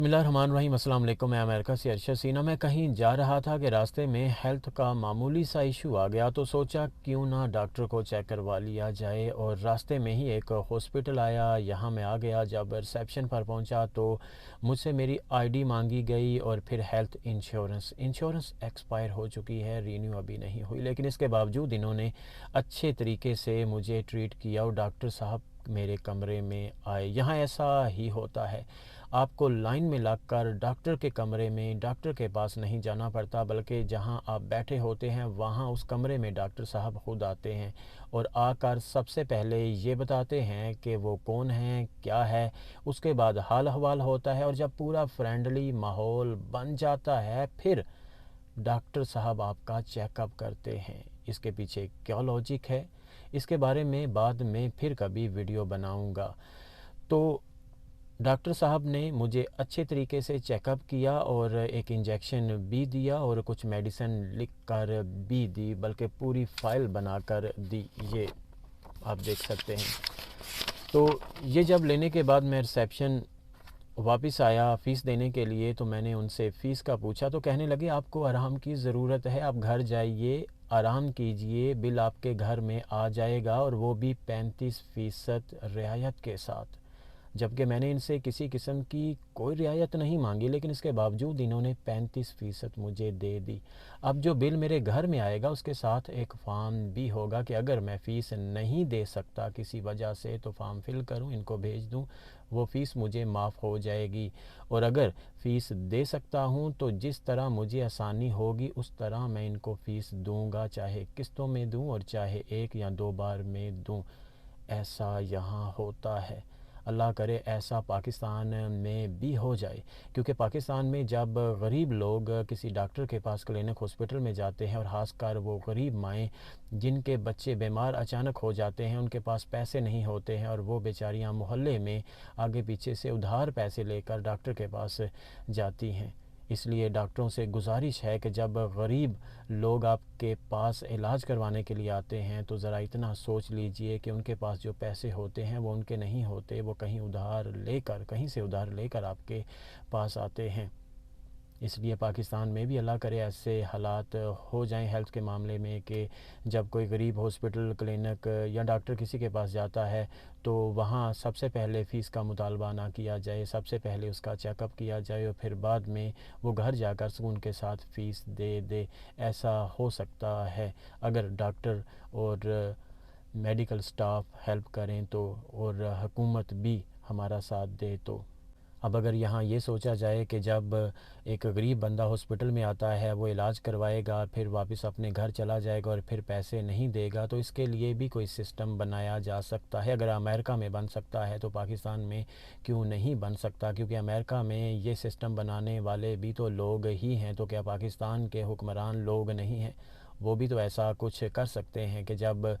बिस्मिल्लाहिर्रहमानिर्रहीम। अस्सलाम वालेकुम। मैं अमेरिका से अरशद सीना। मैं कहीं जा रहा था कि रास्ते में हेल्थ का मामूली सा इशू आ गया, तो सोचा क्यों ना डॉक्टर को चेक करवा लिया जाए। और रास्ते में ही एक हॉस्पिटल आया, यहाँ मैं आ गया। जब रिसेप्शन पर पहुँचा तो मुझसे मेरी आईडी मांगी गई और फिर हेल्थ इंश्योरेंस एक्सपायर हो चुकी है, रीन्यू अभी नहीं हुई। लेकिन इसके बावजूद इन्होंने अच्छे तरीके से मुझे ट्रीट किया और डॉक्टर साहब मेरे कमरे में आए। यहाँ ऐसा ही होता है, आपको लाइन में लगकर डॉक्टर के कमरे में डॉक्टर के पास नहीं जाना पड़ता, बल्कि जहां आप बैठे होते हैं वहां उस कमरे में डॉक्टर साहब खुद आते हैं और आकर सबसे पहले ये बताते हैं कि वो कौन है, क्या है। उसके बाद हाल अहवाल होता है और जब पूरा फ्रेंडली माहौल बन जाता है फिर डॉक्टर साहब आपका चेकअप करते हैं। इसके पीछे क्या लॉजिक है, इसके बारे में बाद में फिर कभी वीडियो बनाऊंगा। तो डॉक्टर साहब ने मुझे अच्छे तरीके से चेकअप किया और एक इंजेक्शन भी दिया और कुछ मेडिसिन लिख कर भी दी, बल्कि पूरी फ़ाइल बनाकर दी। ये आप देख सकते हैं। तो ये जब लेने के बाद मैं रिसेप्शन वापस आया फ़ीस देने के लिए, तो मैंने उनसे फ़ीस का पूछा तो कहने लगे आपको आराम की ज़रूरत है, आप घर जाइए, आराम कीजिए, बिल आपके घर में आ जाएगा और वो भी 35% रियायत के साथ। जबकि मैंने इनसे किसी किस्म की कोई रियायत नहीं मांगी, लेकिन इसके बावजूद इन्होंने 35% मुझे दे दी। अब जो बिल मेरे घर में आएगा उसके साथ एक फ़ार्म भी होगा कि अगर मैं फ़ीस नहीं दे सकता किसी वजह से तो फ़ार्म फिल करूं, इनको भेज दूं, वो फ़ीस मुझे माफ़ हो जाएगी। और अगर फ़ीस दे सकता हूं तो जिस तरह मुझे आसानी होगी उस तरह मैं इनको फ़ीस दूंगा, चाहे किस्तों में दूं और चाहे 1 या 2 बार में दूं। ऐसा यहाँ होता है। अल्लाह करे ऐसा पाकिस्तान में भी हो जाए, क्योंकि पाकिस्तान में जब गरीब लोग किसी डॉक्टर के पास, क्लिनिक, हॉस्पिटल में जाते हैं और ख़ासकर वो गरीब माएँ जिनके बच्चे बीमार अचानक हो जाते हैं, उनके पास पैसे नहीं होते हैं और वो बेचारियाँ मोहल्ले में आगे पीछे से उधार पैसे लेकर डॉक्टर के पास जाती हैं। इसलिए डॉक्टरों से गुजारिश है कि जब गरीब लोग आपके पास इलाज करवाने के लिए आते हैं तो ज़रा इतना सोच लीजिए कि उनके पास जो पैसे होते हैं वो उनके नहीं होते, वो कहीं से उधार लेकर आपके पास आते हैं। इसलिए पाकिस्तान में भी अल्लाह करे ऐसे हालात हो जाएं हेल्थ के मामले में कि जब कोई गरीब हॉस्पिटल, क्लिनिक या डॉक्टर किसी के पास जाता है तो वहाँ सबसे पहले फ़ीस का मुतालबा ना किया जाए, सबसे पहले उसका चेकअप किया जाए और फिर बाद में वो घर जाकर सुकून के साथ फ़ीस दे दे। ऐसा हो सकता है अगर डॉक्टर और मेडिकल स्टाफ हेल्प करें तो, और हुकूमत भी हमारा साथ दे तो। अब अगर यहाँ ये सोचा जाए कि जब एक गरीब बंदा हॉस्पिटल में आता है, वो इलाज करवाएगा, फिर वापस अपने घर चला जाएगा और फिर पैसे नहीं देगा, तो इसके लिए भी कोई सिस्टम बनाया जा सकता है। अगर अमेरिका में बन सकता है तो पाकिस्तान में क्यों नहीं बन सकता? क्योंकि अमेरिका में ये सिस्टम बनाने वाले भी तो लोग ही हैं, तो क्या पाकिस्तान के हुक्मरान लोग नहीं हैं? वो भी तो ऐसा कुछ कर सकते हैं कि जब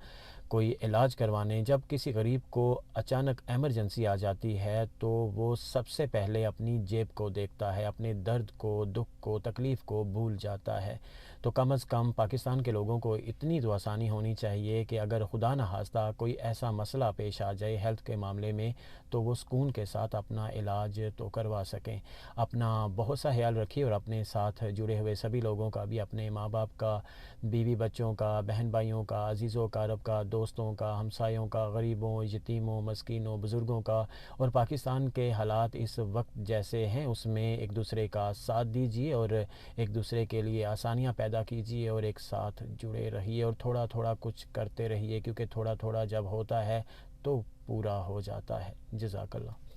कोई इलाज करवाने, जब किसी गरीब को अचानक एमरजेंसी आ जाती है तो वो सबसे पहले अपनी जेब को देखता है, अपने दर्द को, दुख को, तकलीफ़ को भूल जाता है। तो कम अज़ कम पाकिस्तान के लोगों को इतनी तो आसानी होनी चाहिए कि अगर खुदा न खास्ता कोई ऐसा मसला पेश आ जाए हेल्थ के मामले में तो वो सुकून के साथ अपना इलाज तो करवा सकें। अपना बहुत सा ख्याल रखिए और अपने साथ जुड़े हुए सभी लोगों का भी, अपने माँ बाप का, बीवी बच्चों का, बहन भाइयों का, अजीज़ों कारब का, दोस्तों का, हमसायों का, गरीबों, यतीमों, मस्कीनों, बुज़ुर्गों का। और पाकिस्तान के हालात इस वक्त जैसे हैं उसमें एक दूसरे का साथ दीजिए और एक दूसरे के लिए आसानियाँ पैदा कीजिए और एक साथ जुड़े रहिए और थोड़ा थोड़ा कुछ करते रहिए, क्योंकि थोड़ा थोड़ा जब होता है तो पूरा हो जाता है। जज़ाकल्लाह।